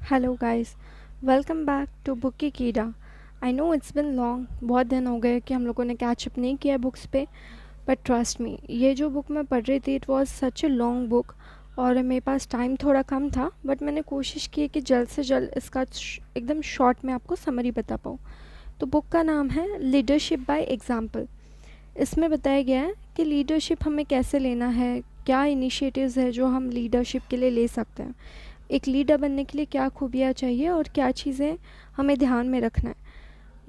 Hello guys, welcome back to book की कीड़ा। I know it's been long, बहुत दिन हो गए कि हम लोगों ने कैचअप नहीं किया बुक्स पे। बट ट्रस्ट मी, ये जो बुक मैं पढ़ रही थी it was such a long book और मेरे पास टाइम थोड़ा कम था। बट मैंने कोशिश की कि जल्द से जल्द इसका एकदम शॉर्ट में आपको समरी बता पाऊँ। तो बुक का नाम है लीडरशिप बाय एग्जाम्पल। इसमें बताया गया है कि लीडरशिप हमें कैसे लेना है, क्या इनिशिएटिव्स है जो हम लीडरशिप के लिए ले सकते हैं, एक लीडर बनने के लिए क्या खूबियाँ चाहिए और क्या चीज़ें हमें ध्यान में रखना है।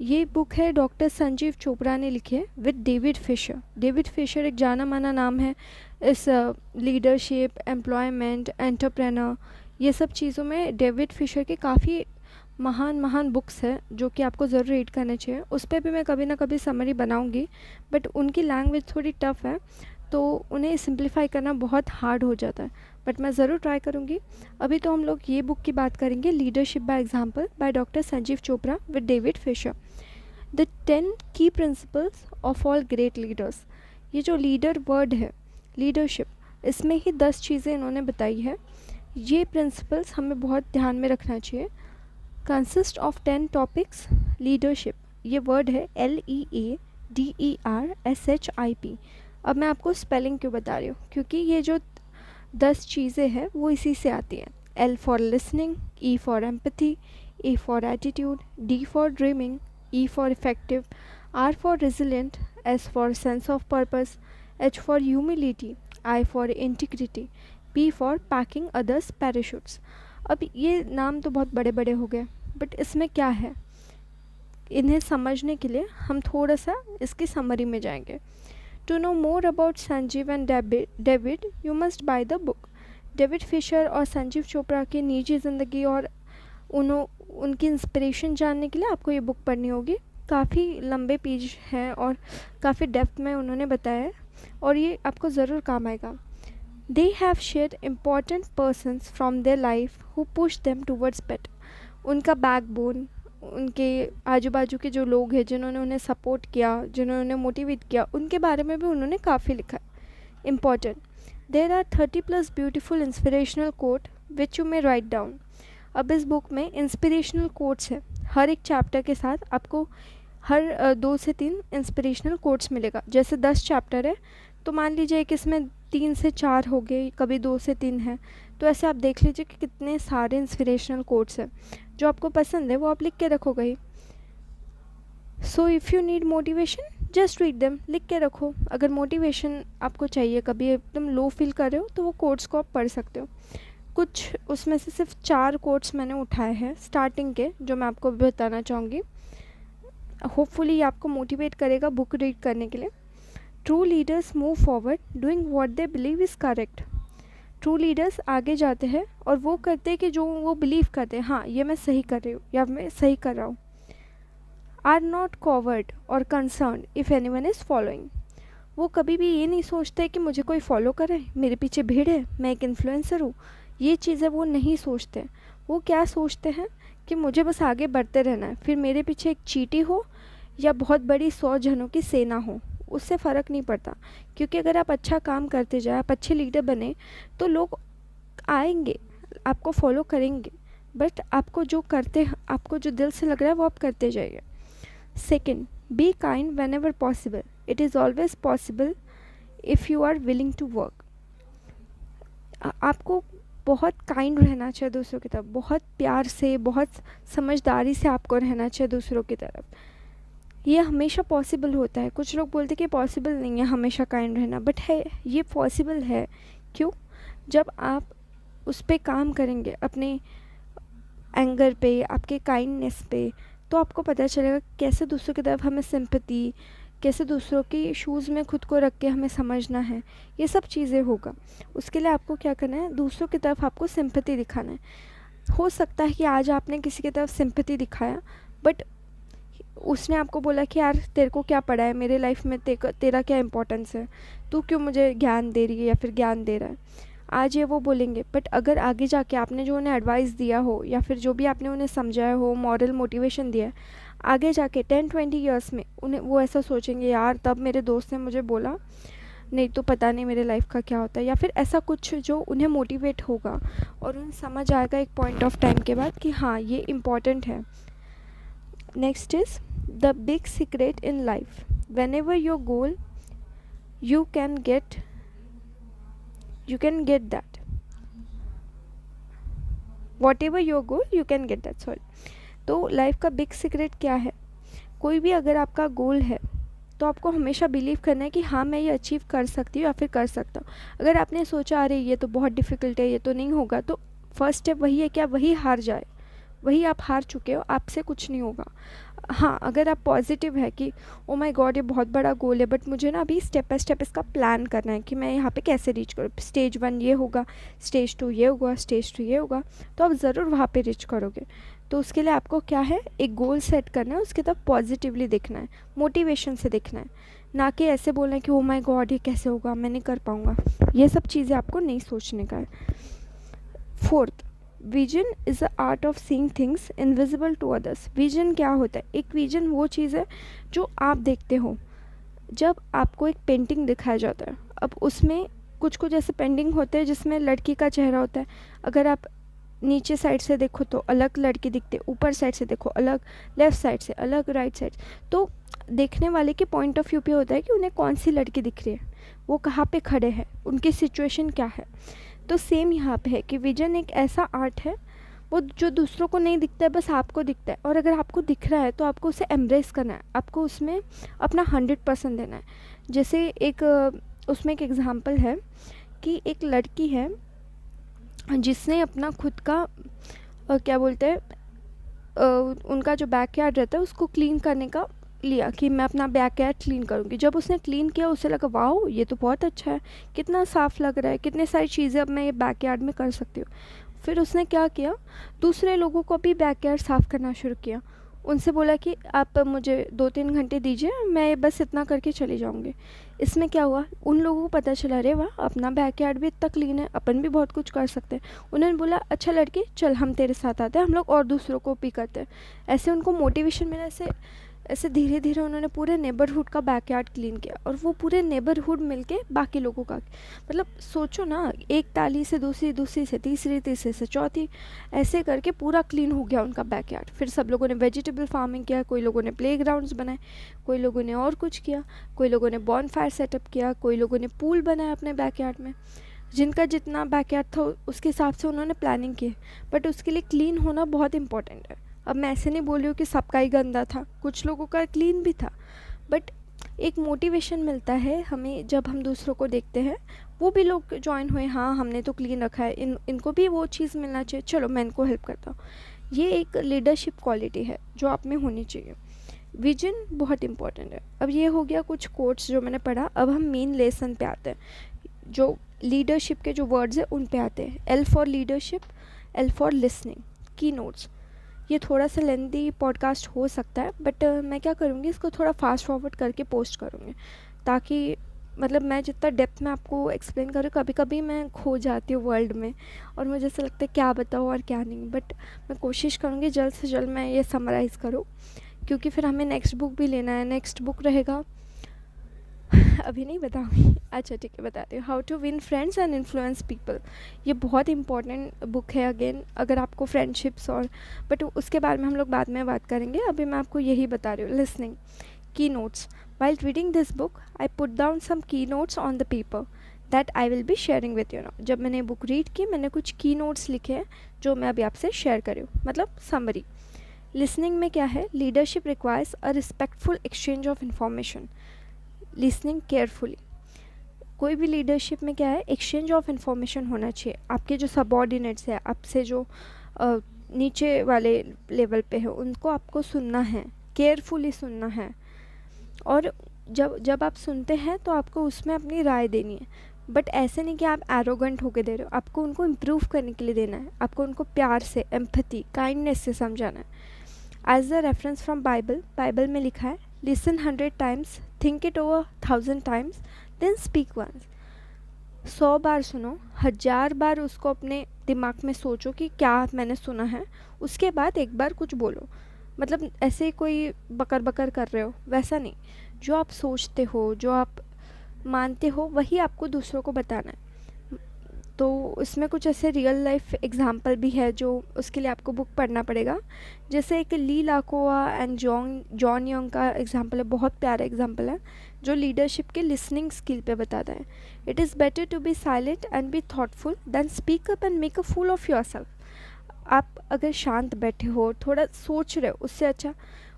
ये बुक है डॉक्टर संजीव चोपड़ा ने लिखी है with David Fisher. David Fisher एक जाना माना नाम है इस लीडरशिप, एम्प्लॉयमेंट, एंटरप्रेनर, ये सब चीज़ों में डेविड फिशर के काफ़ी महान महान बुक्स है जो कि आपको ज़रूर रीड करने चाहिए। उस पर भी मैं कभी ना कभी समरी बनाऊंगी, बट उनकी लैंग्वेज थोड़ी टफ़ है तो उन्हें सिंप्लीफाई करना बहुत हार्ड हो जाता है। बट मैं ज़रूर ट्राई करूँगी। अभी तो हम लोग ये बुक की बात करेंगे, leadership by example by doctor Sanjiv Chopra with David Fisher. The 10 की principles of all great leaders. ये जो लीडर वर्ड है, लीडरशिप, इसमें ही 10 चीज़ें इन्होंने बताई है। ये प्रिंसिपल्स हमें बहुत ध्यान में रखना चाहिए। Consist of 10 topics. लीडरशिप, ये वर्ड है LEADERSHIP। अब मैं आपको स्पेलिंग क्यों बता रही हूँ, क्योंकि ये जो 10 चीज़ें हैं वो इसी से आती हैं। L for listening, E for empathy, A for attitude, D for dreaming, E for effective, R for resilient, S for sense of purpose, H for humility, I for integrity, P for packing others parachutes. अब ये नाम तो बहुत बड़े बड़े हो गए, but इसमें क्या है, इन्हें समझने के लिए हम थोड़ा सा इसकी समरी में जाएंगे। To know more about Sanjiv and David you must buy the book. David Fisher और संजीव चोपड़ा की निजी ज़िंदगी और उनकी इंस्पिरेशन जानने के लिए आपको ये बुक पढ़नी होगी। काफ़ी लंबे पेज हैं और काफ़ी डेप्थ में उन्होंने बताया है और ये आपको ज़रूर काम आएगा। They have shared important persons from their life who push them towards better. उनका बैकबोन, उनके आजू बाजू के जो लोग हैं जिन्होंने उन्हें सपोर्ट किया, जिन्होंने उन्हें मोटिवेट किया, उनके बारे में भी उन्होंने काफ़ी लिखा है। Important, there are 30+ beautiful inspirational quote which you may write down. अब इस बुक में इंस्पिरेशनल कोट्स है, हर एक चैप्टर के साथ आपको हर 2 से 3 इंस्पिरेशनल कोट्स मिलेगा। जैसे 10 चैप्टर है तो मान लीजिए कि इसमें 3 से 4 हो गए, कभी 2 से 3 है, तो ऐसे आप देख लीजिए कि कितने सारे इंस्पिरेशनल कोट्स हैं। जो आपको पसंद है वो आप लिख के रखोगे ही। So if you need motivation just read them, लिख के रखो। अगर मोटिवेशन आपको चाहिए, कभी एकदम लो फील कर रहे हो, तो वो कोट्स को आप पढ़ सकते हो। कुछ उसमें से सिर्फ 4 कोट्स मैंने उठाए हैं स्टार्टिंग के, जो मैं आपको बताना चाहूँगी। होपफुली ये आपको मोटिवेट करेगा बुक रीड करने के लिए। True leaders move forward doing what they believe is correct. True leaders आगे जाते हैं और वो करते हैं कि जो वो बिलीव करते हैं, हाँ ये मैं सही कर रही हूँ या मैं सही कर रहा हूँ। आर नॉट कॉवर्ड और concern if any one is following. वो कभी भी ये नहीं सोचते कि मुझे कोई फॉलो करे, मेरे पीछे भीड़ है, मैं एक इन्फ्लुएंसर हूँ। ये चीज़ें वो नहीं सोचते। वो क्या सोचते हैं कि मुझे बस आगे बढ़ते रहना है, फिर मेरे पीछे एक चींटी हो या बहुत बड़ी 100 जनों की सेना हो, उससे फ़र्क नहीं पड़ता। क्योंकि अगर आप अच्छा काम करते जाए, आप अच्छे लीडर बने, तो लोग आएंगे, आपको फॉलो करेंगे। बट आपको जो करते, आपको जो दिल से लग रहा है वो आप करते जाइए। Second, be kind whenever possible, it is always possible if you are willing to work. आपको बहुत काइंड रहना चाहिए दूसरों की तरफ, बहुत प्यार से, बहुत समझदारी से आपको रहना चाहिए दूसरों की तरफ। ये हमेशा पॉसिबल होता है। कुछ लोग बोलते कि पॉसिबल नहीं है हमेशा काइंड रहना, बट है, ये पॉसिबल है। क्यों? जब आप उस पर काम करेंगे, अपने एंगर पे, आपके काइंडनेस पे, तो आपको पता चलेगा कैसे दूसरों की तरफ हमें सिंपैथी, कैसे दूसरों की शूज़ में खुद को रख के हमें समझना है, ये सब चीज़ें होगा। उसके लिए आपको क्या करना है, दूसरों की तरफ आपको सिंपैथी दिखाना है। हो सकता है कि आज आपने किसी की तरफ सिंपैथी दिखाया, बट उसने आपको बोला कि यार तेरे को क्या पड़ा है मेरे लाइफ में, तेरा क्या इंपॉर्टेंस है, तू क्यों मुझे ज्ञान दे रही है या फिर ज्ञान दे रहा है। आज ये वो बोलेंगे, बट अगर आगे जाके आपने जो उन्हें एडवाइस दिया हो या फिर जो भी आपने उन्हें समझाया हो, मॉरल मोटिवेशन दिया है, आगे जाके 10-20 ईयर्स में उन्हें वो ऐसा सोचेंगे, यार तब मेरे दोस्त ने मुझे बोला नहीं तो पता नहीं मेरे लाइफ का क्या होता है, या फिर ऐसा कुछ जो उन्हें मोटिवेट होगा और उन्हें समझ आएगा एक पॉइंट ऑफ टाइम के बाद कि हाँ ये इम्पॉर्टेंट है। Next is the big secret in life, when ever your goal you can get that, what ever your goal you can get that, sorry. तो लाइफ का बिग सीक्रेट क्या है? कोई भी अगर आपका गोल है तो आपको हमेशा बिलीव करना है कि हाँ मैं ये अचीव कर सकती हूँ या फिर कर सकता हूँ। अगर आपने सोचा अरे ये तो बहुत डिफ़िकल्ट है, ये तो नहीं होगा, तो फर्स्ट स्टेप वही है कि आप वही हार जाए, वही आप हार चुके हो, आपसे कुछ नहीं होगा। हाँ, अगर आप पॉजिटिव है कि ओ माय गॉड ये बहुत बड़ा गोल है, बट मुझे ना अभी स्टेप बाय स्टेप इसका प्लान करना है कि मैं यहाँ पे कैसे रीच करूँ, स्टेज 1 ये होगा, स्टेज 2 ये होगा, स्टेज 3 ये होगा, तो आप ज़रूर वहाँ पे रीच करोगे। तो उसके लिए आपको क्या है, एक गोल सेट करना है, उसकी तरफ पॉजिटिवली देखना है, मोटिवेशन से देखना है, ना कि ऐसे बोलना है कि ओ माय गॉड ये कैसे होगा, मैं नहीं कर पाऊँगा। ये सब चीज़ें आपको नहीं सोचने का है। Fourth, vision is the art of seeing things invisible to others. Vision क्या होता है? एक विजन वो चीज़ है जो आप देखते हो। जब आपको एक पेंटिंग दिखाया जाता है, अब उसमें कुछ कुछ ऐसे पेंटिंग होते हैं जिसमें लड़की का चेहरा होता है, अगर आप नीचे साइड से देखो तो अलग लड़की दिखते, ऊपर साइड से देखो अलग, लेफ़्ट साइड से अलग, राइट साइड। तो देखने वाले के पॉइंट ऑफ व्यू पे होता है कि उन्हें कौन सी लड़की दिख रही है, वो कहाँ पे खड़े हैं, उनकी सिचुएशन क्या है। तो सेम यहाँ पे है कि विजन एक ऐसा आर्ट है वो जो दूसरों को नहीं दिखता है, बस आपको दिखता है, और अगर आपको दिख रहा है तो आपको उसे एम्ब्रेस करना है, आपको उसमें अपना 100% देना है। जैसे एक उसमें एक एग्ज़ाम्पल है कि एक लड़की है जिसने अपना खुद का क्या बोलते हैं उनका जो बैकयार्ड रहता है उसको क्लीन करने का लिया कि मैं अपना बैकयार्ड क्लीन करूँगी। जब उसने क्लीन किया उसे लगा वाओ ये तो बहुत अच्छा है, कितना साफ़ लग रहा है, कितने सारी चीज़ें अब मैं ये बैकयार्ड में कर सकती हूँ। फिर उसने क्या किया, दूसरे लोगों को भी बैकयार्ड साफ़ करना शुरू किया। उनसे बोला कि आप मुझे 2-3 घंटे दीजिए, मैं बस इतना करके चली जाऊँगी। इसमें क्या हुआ, उन लोगों को पता चला अरे वाह अपना बैकयार्ड भी इतना क्लीन है, अपन भी बहुत कुछ कर सकते हैं। उन्होंने बोला अच्छा लड़की चल हम तेरे साथ आते हैं, हम लोग और दूसरों को भी करते हैं। ऐसे उनको मोटिवेशन मिला, ऐसे ऐसे धीरे धीरे उन्होंने पूरे नेबरहुड का बैकयार्ड क्लीन किया, और वो पूरे नेबरहुड मिलके बाकी लोगों का, मतलब सोचो ना, एक ताली से दूसरी, दूसरी से तीसरी, तीसरी से चौथी, ऐसे करके पूरा क्लीन हो गया उनका बैकयार्ड। फिर सब लोगों ने वेजिटेबल फार्मिंग किया, कोई लोगों ने प्लेग्राउंड्स बनाए, कोई लोगों ने और कुछ किया, कोई लोगों ने बॉनफायर सेटअप किया, कोई लोगों ने पूल बनाया अपने बैकयार्ड में। जिनका जितना बैकयार्ड था उसके हिसाब से उन्होंने प्लानिंग की, बट उसके लिए क्लीन होना बहुत इंपॉर्टेंट है। अब मैं ऐसे नहीं बोल रही हूँ कि सबका ही गंदा था, कुछ लोगों का क्लीन भी था, बट एक मोटिवेशन मिलता है हमें जब हम दूसरों को देखते हैं, वो भी लोग ज्वाइन हुए, हाँ हमने तो क्लीन रखा है, इनको भी वो चीज़ मिलना चाहिए, चलो मैं इनको हेल्प करता हूँ। ये एक लीडरशिप क्वालिटी है जो आप में होनी चाहिए। विजन बहुत इंपॉर्टेंट है। अब ये हो गया कुछ कोट्स जो मैंने पढ़ा, अब हम मेन लेसन पे आते हैं, जो लीडरशिप के जो वर्ड्स हैं उन पे आते हैं। L for leadership, L for listening, की नोट्स। ये थोड़ा सा लेंदी पॉडकास्ट हो सकता है, बट मैं क्या करूँगी, इसको थोड़ा फास्ट फॉरवर्ड करके पोस्ट करूँगी, ताकि मतलब मैं जितना डेप्थ में आपको एक्सप्लेन करूँ, कभी कभी मैं खो जाती हूँ वर्ल्ड में और मुझे ऐसा लगता है क्या बताऊँ और क्या नहीं, बट मैं कोशिश करूँगी जल्द से जल्द मैं ये समराइज़ करूँ, क्योंकि फिर हमें नेक्स्ट बुक भी लेना है। नेक्स्ट बुक रहेगा अभी नहीं बताऊँगी, अच्छा ठीक है बताती हूँ, how to win friends and influence people. ये बहुत इंपॉर्टेंट बुक है अगेन, अगर आपको फ्रेंडशिप्स और, बट उसके बारे में हम लोग बाद में बात करेंगे, अभी मैं आपको यही बता रही हूँ। लिसनिंग, की notes. While reading this book, I put down some keynotes on the paper that I will be sharing with you now. जब मैंने बुक रीड की मैंने कुछ की नोट्स लिखे हैं जो मैं अभी आपसे शेयर करी हूँ, मतलब समरी। लिसनिंग में क्या है, leadership requires a respectful exchange of information, listening carefully. कोई भी लीडरशिप में क्या है, एक्सचेंज ऑफ इंफॉर्मेशन होना चाहिए। आपके जो सबऑर्डिनेट्स हैं, आपसे जो नीचे वाले लेवल पे है, उनको आपको सुनना है, केयरफुली सुनना है, और जब जब आप सुनते हैं तो आपको उसमें अपनी राय देनी है, बट ऐसे नहीं कि आप एरोगेंट होके दे रहे हो, आपको उनको इम्प्रूव करने के लिए देना है, आपको उनको प्यार से, एम्पैथी, काइंडनेस से समझाना है। As the reference from Bible, Bible में लिखा है listen 100 times, think it over 1000 times, then speak once. 100 बार सुनो, 1000 बार उसको अपने दिमाग में सोचो कि क्या मैंने सुना है, उसके बाद एक बार कुछ बोलो। मतलब ऐसे कोई बकर बकर कर रहे हो वैसा नहीं, जो आप सोचते हो, जो आप मानते हो वही आपको दूसरों को बताना है। तो इसमें कुछ ऐसे रियल लाइफ एग्जांपल भी है जो उसके लिए आपको बुक पढ़ना पड़ेगा। जैसे एक ली लाकोआ एंड जॉन यंग का एग्जांपल है, बहुत प्यारा एग्जांपल है जो लीडरशिप के लिसनिंग स्किल पे बताता है। It is better to be silent and be thoughtful than speak up and make a fool of yourself. आप अगर शांत बैठे हो, थोड़ा सोच रहे हो, उससे अच्छा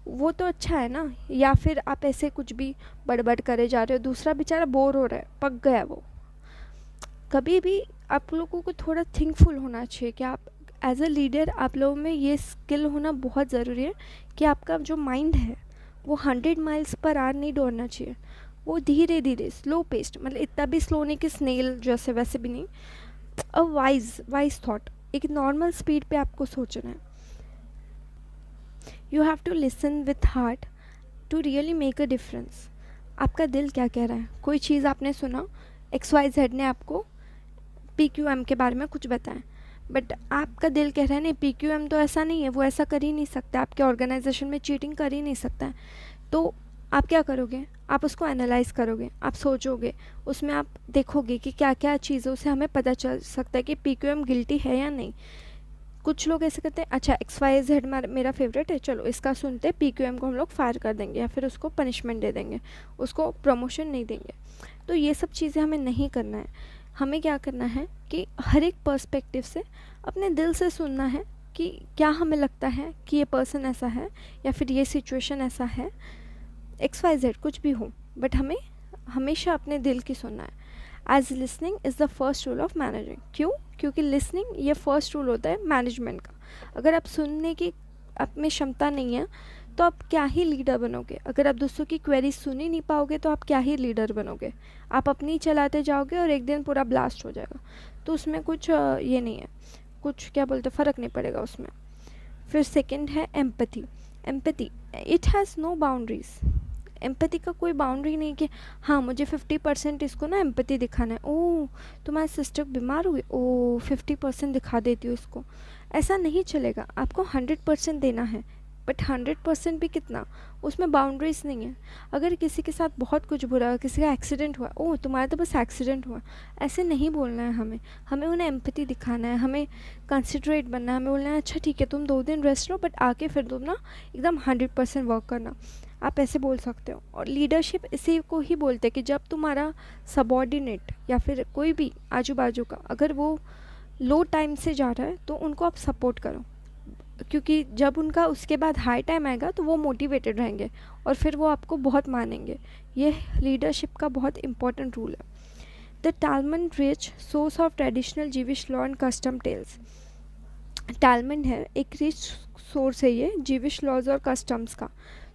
वो तो अच्छा है ना। या फिर आप ऐसे कुछ भी बड़बड़ करे जा रहे हो, दूसरा बेचारा बोर हो रहा है, पक गया वो। कभी भी आप लोगों को थोड़ा थिंकफुल होना चाहिए कि आप एज अ लीडर, आप लोगों में ये स्किल होना बहुत ज़रूरी है कि आपका जो माइंड है वो 100 माइल्स पर आवर नहीं दौड़ना चाहिए। वो धीरे धीरे स्लो पेस्ड, मतलब इतना भी स्लो नहीं कि स्नेल जैसे, वैसे भी नहीं। अ वाइज थॉट, एक नॉर्मल स्पीड पे आपको सोचना है। You have to listen with heart to really make a difference. आपका दिल क्या कह रहा है? कोई चीज़ आपने सुना, XYZ ने आपको PQM के बारे में कुछ बताएं, बट आपका दिल कह रहा है नहीं, PQM तो ऐसा नहीं है, वो ऐसा कर ही नहीं सकता, आपके ऑर्गेनाइजेशन में चीटिंग कर ही नहीं सकता है। तो आप क्या करोगे? आप उसको एनालाइज करोगे, आप सोचोगे, उसमें आप देखोगे कि क्या क्या चीज़ों से हमें पता चल सकता है कि PQM गिल्टी है या नहीं। कुछ लोग ऐसे करते हैं, अच्छा XYZ मेरा फेवरेट है, चलो इसका सुनते, PQM को हम लोग फायर कर देंगे या फिर उसको पनिशमेंट दे देंगे, उसको प्रमोशन नहीं देंगे। तो ये सब चीज़ें हमें नहीं करना है। हमें क्या करना है कि हर एक पर्सपेक्टिव से अपने दिल से सुनना है कि क्या हमें लगता है कि ये पर्सन ऐसा है या फिर ये सिचुएशन ऐसा है, XYZ कुछ भी हो, बट हमें हमेशा अपने दिल की सुनना है। As listening is the first rule of managing. क्यों? क्योंकि लिसनिंग ये फर्स्ट रूल होता है मैनेजमेंट का। अगर आप सुनने की आप में क्षमता नहीं है तो आप क्या ही लीडर बनोगे? अगर आप दूसरों की क्वेरी सुन ही नहीं पाओगे तो आप क्या ही लीडर बनोगे? आप अपनी चलाते जाओगे और एक दिन पूरा ब्लास्ट हो जाएगा। तो उसमें कुछ ये नहीं है, कुछ क्या बोलते, फ़र्क नहीं पड़ेगा उसमें। फिर सेकंड है empathy. Empathy it has no boundaries. Empathy का कोई बाउंड्री नहीं कि हाँ मुझे 50% इसको ना एम्पैथी दिखाना है। ओह तुम्हारी सिस्टर बीमार हुई, ओह 50% दिखा देती हूँ इसको। ऐसा नहीं चलेगा, आपको 100% देना है, बट 100% भी कितना, उसमें बाउंड्रीज नहीं है। अगर किसी के साथ बहुत कुछ बुरा, किसी का एक्सीडेंट हुआ, ओह तुम्हारा तो बस एक्सीडेंट हुआ, ऐसे नहीं बोलना है हमें। हमें उन्हें एम्पैथी दिखाना है, हमें कंसिडरेट बनना है, हमें बोलना है अच्छा ठीक है तुम 2 दिन रेस्ट लो, बट आके फिर तुम ना एकदम 100% वर्क करना। आप ऐसे बोल सकते हो। और लीडरशिप इसी को ही बोलते हैं कि जब तुम्हारा सबॉर्डिनेट या फिर कोई भी आजू बाजू का अगर वो लो टाइम से जा रहा है तो उनको आप सपोर्ट करो, क्योंकि जब उनका उसके बाद हाई टाइम आएगा तो वो मोटिवेटेड रहेंगे और फिर वो आपको बहुत मानेंगे। ये लीडरशिप का बहुत इंपॉर्टेंट रूल है। The Talmud rich source of traditional Jewish law and custom tells. Talmud है एक रिच सोर्स है ये जीविश लॉज और कस्टम्स का।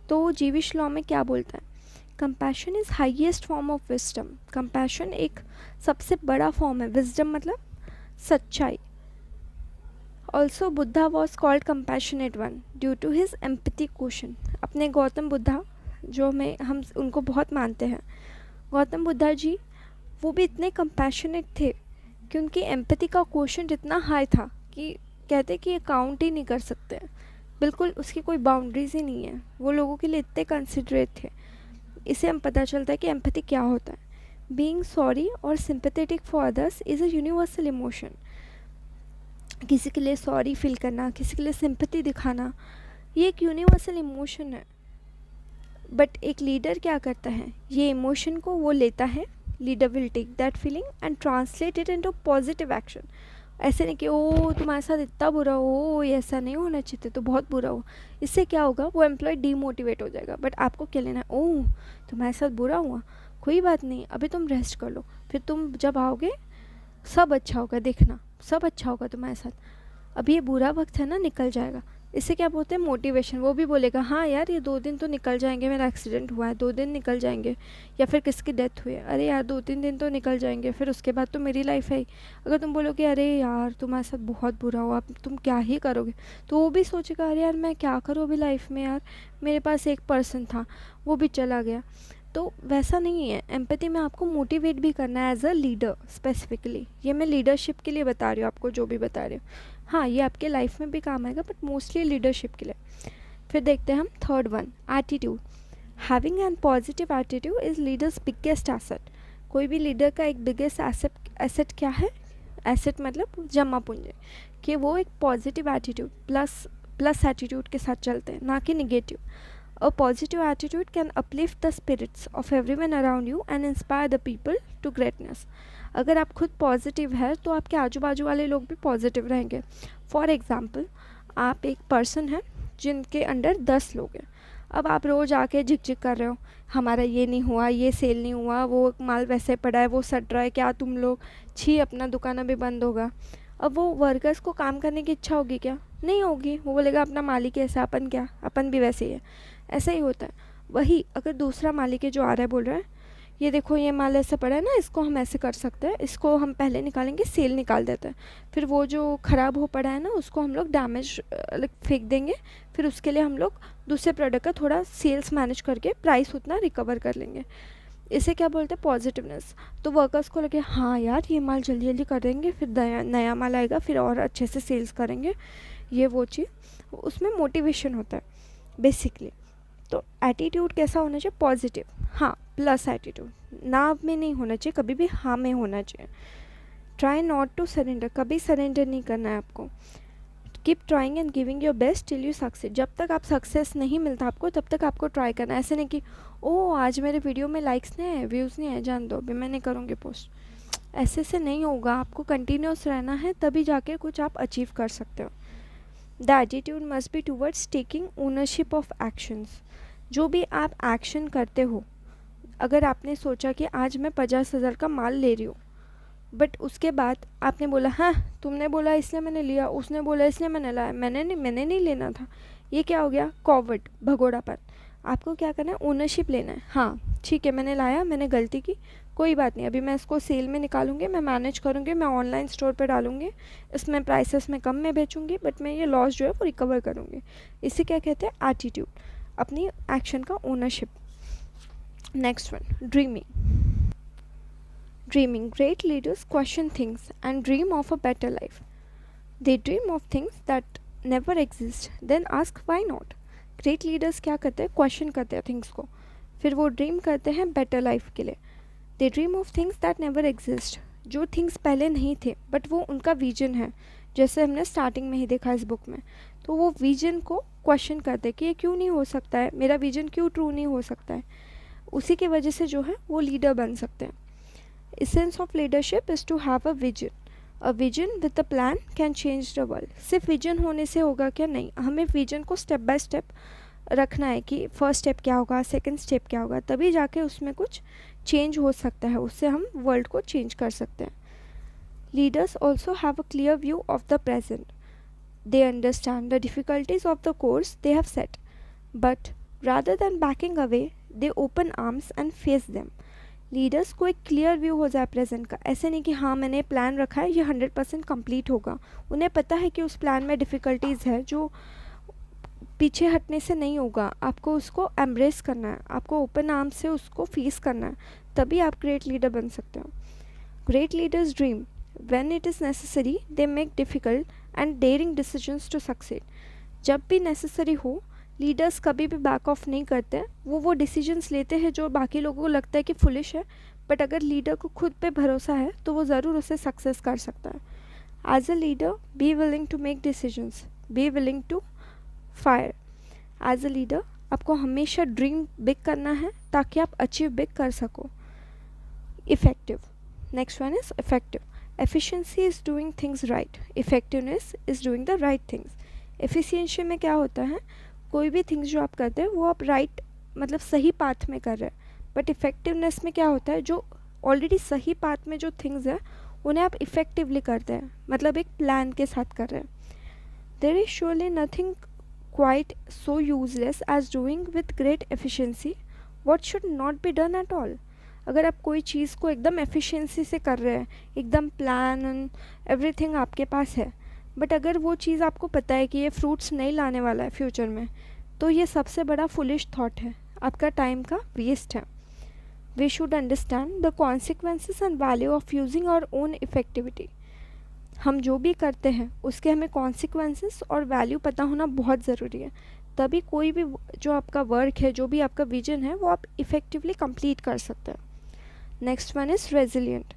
तो जीविश लॉ में क्या बोलता है? Compassion is highest form of wisdom. Compassion एक सबसे बड़ा फॉर्म है, विजडम मतलब सच्चाई। Also Buddha was called compassionate one due to his empathy quotient. अपने गौतम बुद्धा जो हम उनको बहुत मानते हैं, गौतम बुद्धा जी वो भी इतने कंपैशनेट थे कि उनकी एम्पैथी का क्वोशंट इतना हाई था कि कहते कि ये काउंट ही नहीं कर सकते, बिल्कुल उसकी कोई बाउंड्रीज ही नहीं है। वो लोगों के लिए इतने कंसिडरेट थे। इससे हम पता चलता है कि एम्पैथी क्या होता है। बीइंग सॉरी और sympathetic for others is a universal emotion. किसी के लिए सॉरी फील करना, किसी के लिए सिंपैथी दिखाना, ये एक यूनिवर्सल इमोशन है। बट एक लीडर क्या करता है, ये इमोशन को वो लेता है, leader will take that feeling and translate it into positive action. ऐसे नहीं कि ओ तुम्हारे साथ इतना बुरा हो, ये ऐसा नहीं होना चाहिए तो बहुत बुरा हो। इससे क्या होगा, वो एम्प्लॉय डीमोटिवेट हो जाएगा। बट आपको क्या लेना है, ओह तुम्हारे साथ बुरा हुआ, कोई बात नहीं, अभी तुम रेस्ट कर लो, फिर तुम जब आओगे सब अच्छा होगा, देखना सब अच्छा होगा तुम्हारे साथ, अभी ये बुरा वक्त है ना, निकल जाएगा। इससे क्या बोलते हैं, मोटिवेशन। वो भी बोलेगा हाँ यार ये 2 दिन तो निकल जाएंगे, मेरा एक्सीडेंट हुआ है 2 दिन निकल जाएंगे, या फिर किसकी डेथ हुई है, अरे यार 2-3 दिन तो निकल जाएंगे, फिर उसके बाद तो मेरी लाइफ है ही। अगर तुम बोलोगे अरे यार तुम्हारे साथ बहुत बुरा हुआ, अब तुम क्या ही करोगे, तो वो भी सोचेगा अरे यार मैं क्या करूँ अभी लाइफ में, यार मेरे पास एक पर्सन था वो भी चला गया। तो वैसा नहीं है, एम्पैथी में आपको मोटिवेट भी करना है एज अ लीडर स्पेसिफिकली। ये मैं लीडरशिप के लिए बता रही हूँ आपको, जो भी बता रही हूँ। हाँ ये आपके लाइफ में भी काम आएगा, बट मोस्टली लीडरशिप के लिए। फिर देखते हैं हम third one, attitude. Having an positive attitude is leaders biggest asset. कोई भी लीडर का एक बिगेस्ट एसेट क्या है? एसेट मतलब जमा पूंजी, कि वो एक पॉजिटिव एटीट्यूड प्लस एटीट्यूड के साथ चलते हैं, ना कि negative. A positive attitude can uplift the spirits of everyone around you and inspire the people to greatness. अगर आप खुद पॉजिटिव है तो आपके आजू बाजू वाले लोग भी पॉजिटिव रहेंगे। फॉर एग्ज़ाम्पल, आप एक पर्सन है जिनके अंडर 10 लोग हैं। अब आप रोज़ आके झिक कर रहे हो, हमारा ये नहीं हुआ, ये सेल नहीं हुआ, वो माल वैसे पड़ा है, वो सट रहा है, क्या तुम लोग, छी अपना दुकान अभी बंद होगा। अब वो वर्कर्स को काम करने की इच्छा होगी क्या? नहीं होगी। वो बोलेगा अपना मालिक ऐसा, अपन क्या, अपन भी वैसे ही है। ऐसा ही होता है। वही अगर दूसरा मालिक है जो आ रहा है, बोल रहा है ये देखो ये माल ऐसा पड़ा है ना, इसको हम ऐसे कर सकते हैं, इसको हम पहले निकालेंगे, सेल निकाल देते हैं, फिर वो जो ख़राब हो पड़ा है ना उसको हम लोग डैमेज फेंक देंगे, फिर उसके लिए हम लोग दूसरे प्रोडक्ट का थोड़ा सेल्स मैनेज करके प्राइस उतना रिकवर कर लेंगे। इसे क्या बोलते हैं? पॉजिटिवनेस। तो वर्कर्स को लगे हाँ यार ये माल जल्दी जल्दी कर देंगे, फिर नया माल आएगा, फिर और अच्छे से सेल्स करेंगे, ये वो चीज़, उसमें मोटिवेशन होता है बेसिकली। तो एटीट्यूड कैसा होना चाहिए? पॉजिटिव, हाँ, प्लस एटीट्यूड, ना में नहीं होना चाहिए, कभी भी हाँ में होना चाहिए। ट्राई नॉट टू सरेंडर, कभी सरेंडर नहीं करना है आपको। Keep trying and giving your best till you success. जब तक आप सक्सेस नहीं मिलता आपको, तब तक आपको ट्राई करना है। ऐसे नहीं कि ओ आज मेरे वीडियो में लाइक्स नहीं है, व्यूज़ नहीं है, जान दो अभी मैं नहीं करूँगी पोस्ट। ऐसे से नहीं होगा, आपको कंटिन्यूस रहना है, तभी जाके कुछ आप अचीव कर सकते हो। The attitude must be towards taking ownership of actions. जो भी आप एक्शन करते हो, अगर आपने सोचा कि आज मैं 50,000 का माल ले रही हूँ, बट उसके बाद आपने बोला हाँ तुमने बोला इसलिए मैंने लिया, उसने बोला इसलिए मैंने लाया, मैंने नहीं लेना था, ये क्या हो गया? कॉवर्ड, भगोड़ापन। आपको क्या करना है? ओनरशिप लेना है। हाँ ठीक है, मैंने लाया, मैंने गलती की, कोई बात नहीं, अभी मैं इसको सेल में निकालूंगी, मैं मैनेज करूँगी, मैं ऑनलाइन स्टोर पर डालूंगी, इसमें प्राइसेस में कम में बेचूंगी, बट मैं ये लॉस जो है वो रिकवर करूँगी। इसे क्या कहते हैं? एटीट्यूड, अपनी एक्शन का ownership. Next one, dreaming. Dreaming. Great leaders question things and dream of a better life. They dream of things that never exist, then ask why not. Great leaders क्या करते हैं? क्वेश्चन करते हैं things को, फिर वो dream करते हैं बेटर लाइफ के लिए। They dream of things that never exist, जो थिंग्स पहले नहीं थे बट वो उनका विजन है, जैसे हमने स्टार्टिंग में ही देखा इस बुक में। तो वो विजन को क्वेश्चन करते हैं कि ये क्यों नहीं हो सकता है, मेरा विजन क्यों ट्रू नहीं हो सकता है। उसी की वजह से जो है वो लीडर बन सकते हैं। Essence of leadership is to have a vision. A vision with a plan can change the world. सिर्फ विजन होने से होगा क्या? नहीं, हमें विजन को स्टेप बाय स्टेप रखना है कि फर्स्ट स्टेप क्या होगा, सेकंड स्टेप क्या होगा, तभी जाके उसमें कुछ चेंज हो सकता है, उससे हम वर्ल्ड को चेंज कर सकते हैं। Leaders also have a clear view of the present. They understand the difficulties of the course they have set, but rather than backing away, they open arms and face them. Leaders को एक clear view हो जाए present का, ऐसे नहीं कि हाँ मैंने प्लान रखा है ये 100% कंप्लीट होगा। उन्हें पता है कि उस प्लान में डिफ़िकल्टीज़ है जो पीछे हटने से नहीं होगा, आपको उसको एम्ब्रेस करना है, आपको ओपन आर्म से उसको फेस करना है, तभी आप ग्रेट लीडर बन सकते हो। Great leaders dream when it is necessary, they make difficult and daring decisions to succeed. जब भी नेसेसरी हो, लीडर्स कभी भी बैक ऑफ नहीं करते, वो डिसीजंस लेते हैं जो बाकी लोगों को लगता है कि फुलिश है, बट अगर लीडर को खुद पे भरोसा है तो वो ज़रूर उसे सक्सेस कर सकता है। As a leader be willing to make decisions, be willing to fire. As a leader आपको हमेशा ड्रीम बिग करना है ताकि आप अचीव बिग कर सको। Effective, next one is effective. Efficiency is doing things right, effectiveness is doing the right things. Efficiency में क्या होता है? कोई भी थिंग्स जो आप करते हैं वो आप राइट मतलब सही पाथ में कर रहे हैं, बट इफ़ेक्टिवनेस में क्या होता है? जो ऑलरेडी सही पाथ में जो थिंग्स है उन्हें आप इफ़ेक्टिवली करते हैं, मतलब एक प्लान के साथ कर रहे हैं। There is surely nothing quite so useless as doing with great efficiency what should not be done at all. अगर आप कोई चीज़ को एकदम एफिशिएंसी से कर रहे हैं, एकदम प्लान एंड एवरीथिंग आपके पास है, बट अगर वो चीज़ आपको पता है कि ये फ्रूट्स नहीं लाने वाला है फ्यूचर में, तो ये सबसे बड़ा फुलिश थॉट है, आपका टाइम का वेस्ट है। We should understand the consequences and value of using our own effectivity. हम जो भी करते हैं उसके हमें कॉन्सिक्वेंसेस और वैल्यू पता होना बहुत ज़रूरी है, तभी कोई भी जो आपका वर्क है, जो भी आपका विजन है, वो आप इफ़ेक्टिवली कंप्लीट कर सकते हैं। Next one is resilient.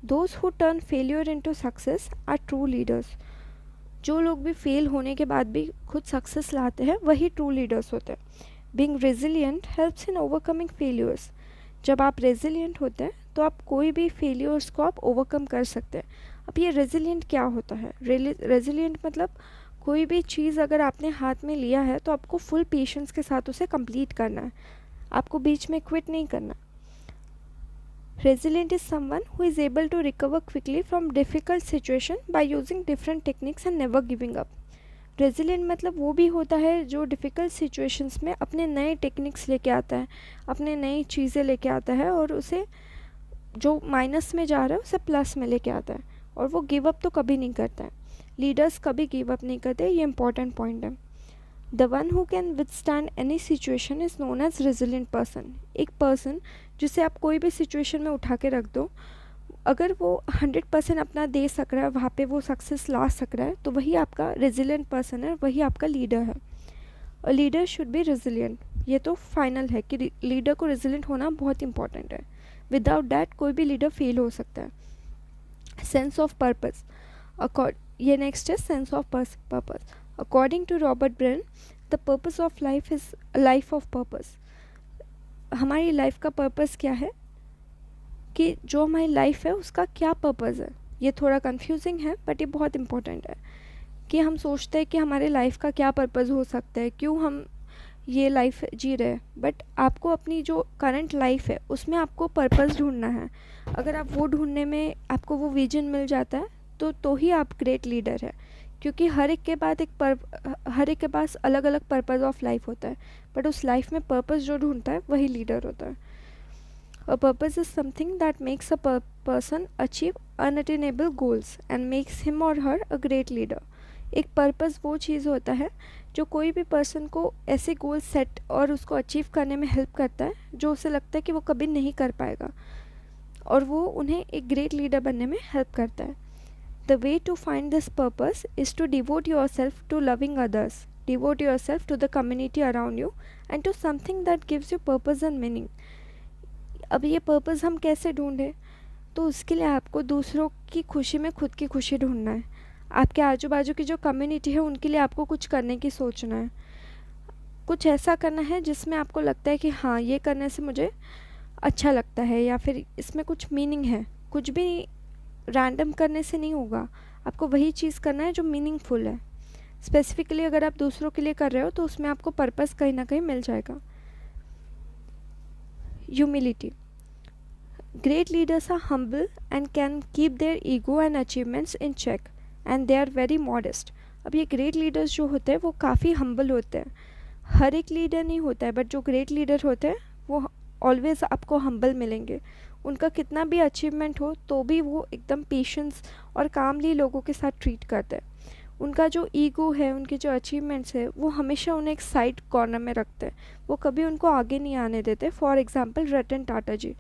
Those who turn failure into success are true leaders. जो लोग भी फेल होने के बाद भी खुद सक्सेस लाते हैं वही ट्रू लीडर्स होते हैं. Being resilient helps in overcoming failures. जब आप रेजिलियंट होते हैं तो आप कोई भी फेलियर्स को आप ओवरकम कर सकते हैं. अब ये रेजिलियंट क्या होता है? रेजिलियंट मतलब कोई भी चीज़ अगर आपने हाथ में लिया है तो आपको फुल पेशेंस के साथ उसे कंप्लीट करना है, आपको बीच में क्विट नहीं करना. Resilient is someone who is able to recover quickly from difficult situation by using different techniques and never giving up. Resilient मतलब वो भी होता है जो difficult situations में अपने नए टेक्निक्स लेके आता है, अपने नई चीज़ें लेके आता है और उसे जो माइनस में जा रहा है उसे प्लस में लेके आता है, और वो गिव अप तो कभी नहीं करता है. लीडर्स कभी गिव अप नहीं करते, ये इंपॉर्टेंट पॉइंट है. The one who can withstand any situation is known as resilient person. एक पर्सन जिसे आप कोई भी सिचुएशन में उठा के रख दो, अगर वो 100% अपना दे सक रहा है, वहाँ पे वो सक्सेस ला सक रहा है, तो वही आपका रेजिलियंट पर्सन है, वही आपका लीडर है. और लीडर शुड बी रेजिलियंट. ये तो फाइनल है कि लीडर को रेजिलियंट होना बहुत इंपॉर्टेंट है. विदाउट डैट कोई भी लीडर फेल हो सकता है. Sense of purpose. ये नेक्स्ट है sense of purpose. According to Robert Brain, the purpose of life is life of purpose. हमारी लाइफ का पर्पस क्या है, कि जो हमारी लाइफ है उसका क्या पर्पस है. ये थोड़ा कंफ्यूजिंग है बट ये बहुत इंपॉर्टेंट है कि हम सोचते हैं कि हमारे लाइफ का क्या पर्पस हो सकता है, क्यों हम ये लाइफ जी रहे हैं. बट आपको अपनी जो करंट लाइफ है उसमें आपको पर्पस ढूंढना है. अगर आप वो ढूंढने में आपको वो विजन मिल जाता है तो ही आप ग्रेट लीडर है. क्योंकि हर एक के पास अलग अलग पर्पस ऑफ लाइफ होता है, बट उस लाइफ में पर्पस जो ढूंढता है वही लीडर होता है. A purpose is something that makes a person achieve unattainable goals and makes him और हर अ ग्रेट लीडर. एक पर्पस वो चीज़ होता है जो कोई भी पर्सन को ऐसे गोल सेट और उसको अचीव करने में हेल्प करता है जो उसे लगता है कि वो कभी नहीं कर पाएगा, और वो उन्हें एक ग्रेट लीडर बनने में हेल्प करता है. The way to find this purpose is to devote yourself to loving others, devote yourself to the community around you, and to something that gives you purpose and meaning. अब ये purpose हम कैसे ढूंढें? तो उसके लिए आपको दूसरों की खुशी में खुद की खुशी ढूंढना है. आपके आजू बाजू की जो कम्युनिटी है उनके लिए आपको कुछ करने की सोचना है. कुछ ऐसा करना है जिसमें आपको लगता है कि हाँ, ये करने से मुझे अच्छा लगता है, या फिर इसमें कुछ मीनिंग है. कुछ भी रैंडम करने से नहीं होगा, आपको वही चीज़ करना है जो मीनिंगफुल है. स्पेसिफिकली अगर आप दूसरों के लिए कर रहे हो तो उसमें आपको पर्पस कहीं ना कहीं मिल जाएगा. Humility. Great leaders are humble and can keep their ego and achievements in check and they are very modest. अब ये ग्रेट लीडर्स जो होते हैं वो काफ़ी हम्बल होते हैं. हर एक लीडर नहीं होता है, बट जो ग्रेट लीडर होते हैं वो ऑलवेज आपको हम्बल मिलेंगे. उनका कितना भी अचीवमेंट हो तो भी वो एकदम पेशेंस और कामली लोगों के साथ ट्रीट करते हैं. उनका जो ईगो है, उनके जो अचीवमेंट्स है, वो हमेशा उन्हें एक साइड कॉर्नर में रखते हैं. वो कभी उनको आगे नहीं आने देते. फॉर एग्जांपल रतन टाटा जी,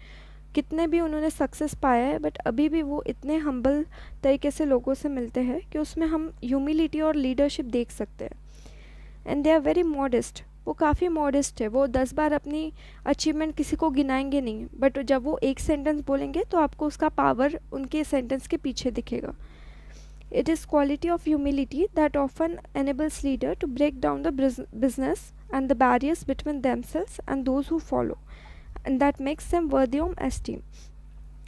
कितने भी उन्होंने सक्सेस पाया है बट अभी भी वो इतने हम्बल तरीके से लोगों से मिलते हैं कि उसमें हम ह्यूमिलिटी और लीडरशिप देख सकते हैं. And they are very modest. वो काफ़ी मॉडेस्ट है. वो 10 बार अपनी अचीवमेंट किसी को गिनाएंगे नहीं, बट जब वो एक सेंटेंस बोलेंगे तो आपको उसका पावर उनके सेंटेंस के पीछे दिखेगा. It is quality of humility that often enables leader to break down the business and the barriers between themselves and those who follow, and that makes them worthy of esteem.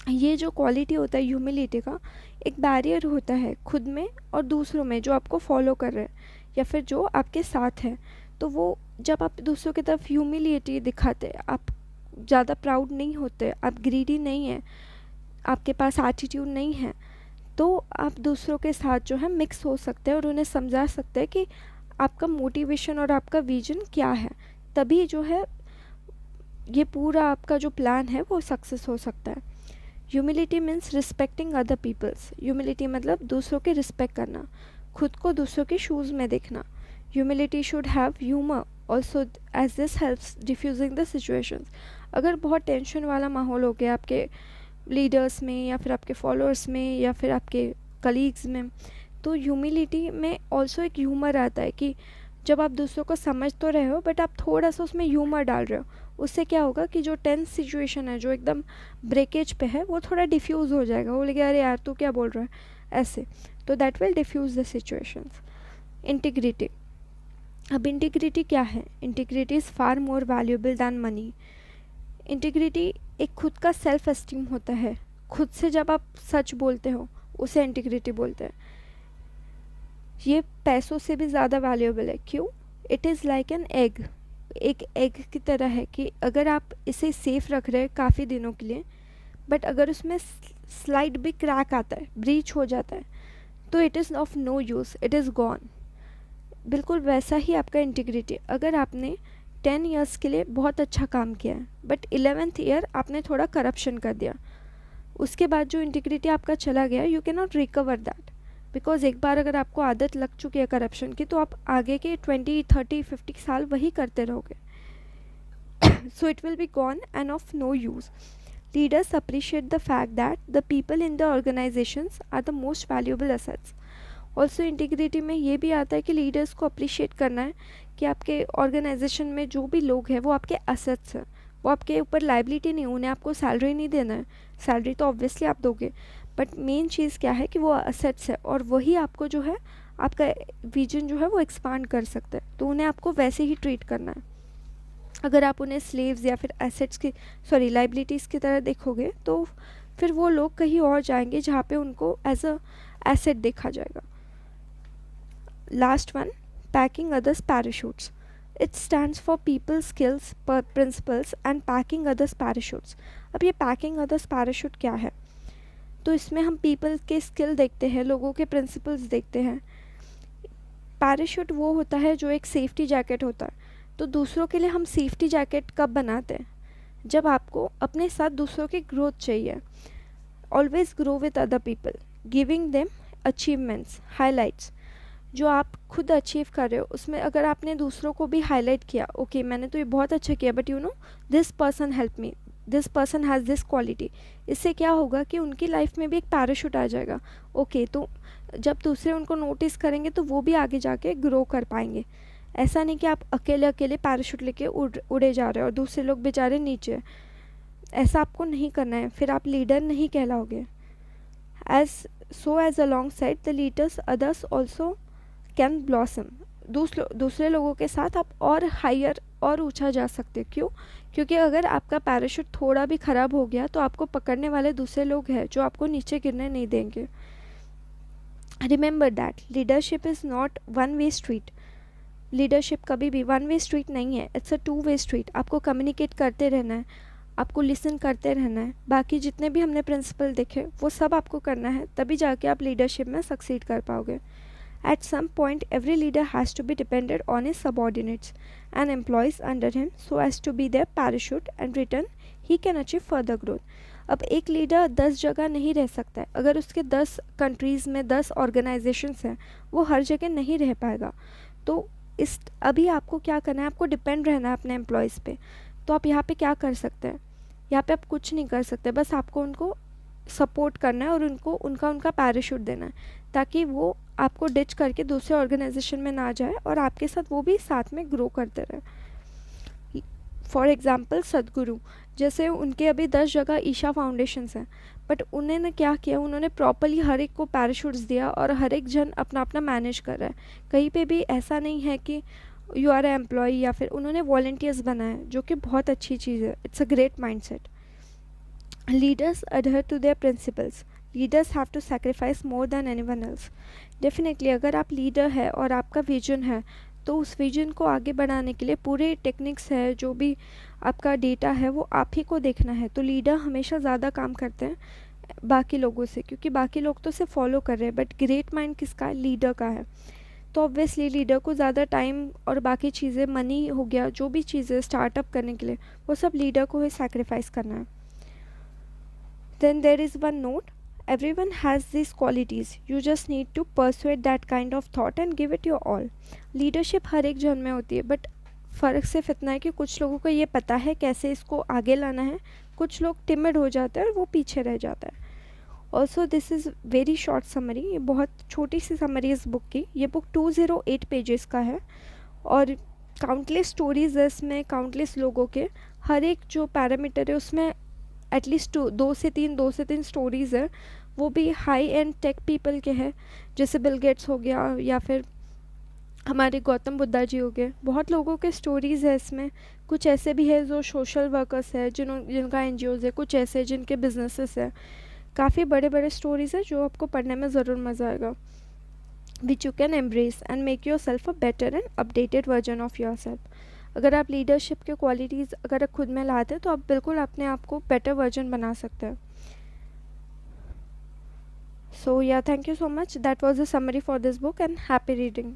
ये जो quality होता है humility का, एक barrier होता है खुद में और दूसरों में जो आपको फॉलो कर रहे हैं या फिर जो आपके साथ है. तो वो जब आप दूसरों की तरफ ह्यूमिलिटी दिखाते, आप ज़्यादा प्राउड नहीं होते, आप ग्रीडी नहीं हैं, आपके पास एटीट्यूड नहीं है, तो आप दूसरों के साथ जो है मिक्स हो सकते हैं और उन्हें समझा सकते हैं कि आपका मोटिवेशन और आपका विजन क्या है. तभी जो है ये पूरा आपका जो प्लान है वो सक्सेस हो सकता है. Humility means respecting other peoples. Humility मतलब दूसरों की रिस्पेक्ट करना, खुद को दूसरों के शूज़ में देखना. Humility should have humor also, as this helps diffusing the situations. अगर बहुत टेंशन वाला माहौल हो गया आपके लीडर्स में या फिर आपके फॉलोअर्स में या फिर आपके कलीग्स में, तो ह्यूमिलिटी में ऑल्सो एक ह्यूमर आता है कि जब आप दूसरों को समझ तो रहे हो बट आप थोड़ा सा उसमें ह्यूमर डाल रहे हो, उससे क्या होगा कि जो टेंस सिचुएशन है, जो एकदम ब्रेकेज पे है, वो थोड़ा डिफ्यूज़ हो जाएगा, वो बोलेगा अरे यार तू क्या बोल रहा है ऐसे, तो that will defuse the situations. Integrity. अब इंटीग्रिटी क्या है? Integrity is far more valuable than money. Integrity एक खुद का सेल्फ एस्टीम होता है, खुद से जब आप सच बोलते हो उसे इंटीग्रिटी बोलते हैं। ये पैसों से भी ज़्यादा वैल्यूएबल है। क्यों? It is like an egg, एक एग की तरह है कि अगर आप इसे सेफ रख रहे हैं काफ़ी दिनों के लिए, बट अगर उसमें स्लाइड भी क्रैक आता है, ब्रीच हो जाता है, तो it is of no use, it is gone. बिल्कुल वैसा ही आपका इंटीग्रिटी, अगर आपने 10 ईयर्स के लिए बहुत अच्छा काम किया है बट 11th ईयर आपने थोड़ा करप्शन कर दिया, उसके बाद जो इंटीग्रिटी आपका चला गया, you can not recover that, because एक बार अगर आपको आदत लग चुकी है करप्शन की, तो आप आगे के 20, 30, 50 साल वही करते रहोगे। So it will be gone and of no use. Leaders appreciate the fact that the people in the organisations are the most valuable assets. Also integrity में ये भी आता है कि लीडर्स को अप्रिशिएट करना है कि आपके ऑर्गेनाइजेशन में जो भी लोग हैं वो आपके एसेट्स हैं, वो आपके ऊपर लाइबिलिटी नहीं, उन्हें आपको सैलरी नहीं देना है, सैलरी तो ऑब्वियसली आप दोगे, बट मेन चीज़ क्या है कि वो एसेट्स है, और वही आपको जो है आपका विजन जो है वो एक्सपांड कर सकता है, तो उन्हें आपको वैसे ही ट्रीट करना है। अगर आप उन्हें स्लेव्स या फिर एसेट्स की लाइबिलिटीज़ की तरह देखोगे, तो फिर वो लोग कहीं और जाएंगे जहाँ पे उनको एज अ एसेट देखा जाएगा। Last one, packing others parachutes. It stands for people skills principles and packing others parachutes. अब ये पैकिंग अदर्स पैराशूट क्या है? तो इसमें हम पीपल के स्किल देखते हैं, लोगों के प्रिंसिपल्स देखते हैं। पैराशूट वो होता है जो एक सेफ्टी जैकेट होता है, तो दूसरों के लिए हम सेफ्टी जैकेट कब बनाते हैं? जब आपको अपने साथ दूसरों की ग्रोथ चाहिए। Always grow with other people, giving them achievements, highlights. जो आप खुद अचीव कर रहे हो उसमें अगर आपने दूसरों को भी हाईलाइट किया, ओके मैंने तो ये बहुत अच्छा किया, but you know this person help me, this person has this quality, इससे क्या होगा कि उनकी लाइफ में भी एक पैराशूट आ जाएगा। ओके, तो जब दूसरे उनको नोटिस करेंगे तो वो भी आगे जाके ग्रो कर पाएंगे। ऐसा नहीं कि आप अकेले अकेले पैराशूट लेके उड़े जा रहे हो और दूसरे लोग बेचारे नीचे, ऐसा आपको नहीं करना है, फिर आप लीडर नहीं कहलाओगे। As alongside the leaders others also can blossom. दूसरे लोगों के साथ आप और हायर और ऊंचा जा सकते हो। क्यों? क्योंकि अगर आपका पैराशूट थोड़ा भी ख़राब हो गया तो आपको पकड़ने वाले दूसरे लोग हैं जो आपको नीचे गिरने नहीं देंगे। Remember that leadership is not one way street. Leadership कभी भी वन वे स्ट्रीट नहीं है, it's a two way street. आपको कम्युनिकेट करते रहना है, आपको लिसन करते रहना है। बाकी जितने भी हमने प्रिंसिपल देखे वो सब आपको करना है, तभी जाके आप लीडरशिप में सक्सीड कर पाओगे। At some point, every leader has to be dependent on his subordinates and employees under him so as to be their parachute, and return he can achieve further growth. अब एक leader 10 जगह नहीं रह सकता है, अगर उसके 10 कंट्रीज़ में 10 ऑर्गेनाइजेशंस हैं, वो हर जगह नहीं रह पाएगा। तो इस अभी आपको क्या करना है, आपको डिपेंड रहना है अपने एम्प्लॉयज़ पे। तो आप यहाँ पे क्या कर सकते हैं? यहाँ पे आप कुछ नहीं कर सकते, बस आपको उनको सपोर्ट करना है और उनका पैराशूट देना है, ताकि वो आपको डिच करके दूसरे ऑर्गेनाइजेशन में ना जाए और आपके साथ वो भी साथ में ग्रो करते रहे। फॉर एग्ज़ाम्पल सदगुरु, जैसे उनके अभी 10 जगह ईशा फाउंडेशंस हैं, बट उन्होंने क्या किया, उन्होंने प्रॉपरली हर एक को पैराशूट्स दिया और हर एक जन अपना अपना मैनेज कर रहा है। कहीं पे भी ऐसा नहीं है कि यू आर ए एम्प्लॉय, या फिर उन्होंने वॉलंटियर्स बनाए, जो कि बहुत अच्छी चीज़ है। It's a great mindset. Leaders adhere to their principles. Leaders have to sacrifice more than anyone else. Definitely अगर आप लीडर है और आपका विजन है, तो उस विजन को आगे बढ़ाने के लिए पूरे टेक्निक्स है, जो भी आपका डेटा है वो आप ही को देखना है। तो लीडर हमेशा ज़्यादा काम करते हैं बाकी लोगों से, क्योंकि बाकी लोग तो सिर्फ फॉलो कर रहे हैं, बट ग्रेट माइंड किसका है? लीडर का है। तो ऑब्वियसली लीडर को ज़्यादा टाइम और बाकी चीज़ें, मनी हो गया, जो भी चीज़ें स्टार्टअप करने के लिए, वो सब लीडर को ही सैक्रिफाइस करना है। Then there is one note, everyone has these qualities, you just need to persuade that kind of thought and give it your all. Leadership हर एक जन में होती है, बट फ़र्क सिर्फ इतना है कि कुछ लोगों को ये पता है कैसे इसको आगे लाना है, कुछ लोग टिमिड हो जाते हैं और वो पीछे रह जाता है। Also this is very short summary, ये बहुत छोटी सी समरी इस बुक की। ये बुक 208 पेजेस का है और काउंटलेस स्टोरीज है इसमें, काउंटलेस लोगों के, हर एक जो पैरामीटर है उसमें एटलीस्ट दो से तीन स्टोरीज़ है, वो भी हाई एंड टेक पीपल के हैं, जैसे बिल गेट्स हो गया या फिर हमारे गौतम बुद्धा जी हो गए। बहुत लोगों के स्टोरीज़ है इसमें। कुछ ऐसे भी है जो सोशल वर्कर्स है, जिनका एनजीओज़ है, कुछ ऐसे जिनके बिजनेसेस है। काफ़ी बड़े बड़े स्टोरीज़ है जो आपको पढ़ने में ज़रूर मज़ा आएगा, which you can embrace and make your self a better and updated version of your self. अगर आप लीडरशिप के क्वालिटीज़ अगर खुद में लाते हैं तो आप बिल्कुल अपने आप को बेटर वर्जन बना सकते हैं। So yeah, thank you so much. That was a summary for this book and happy reading.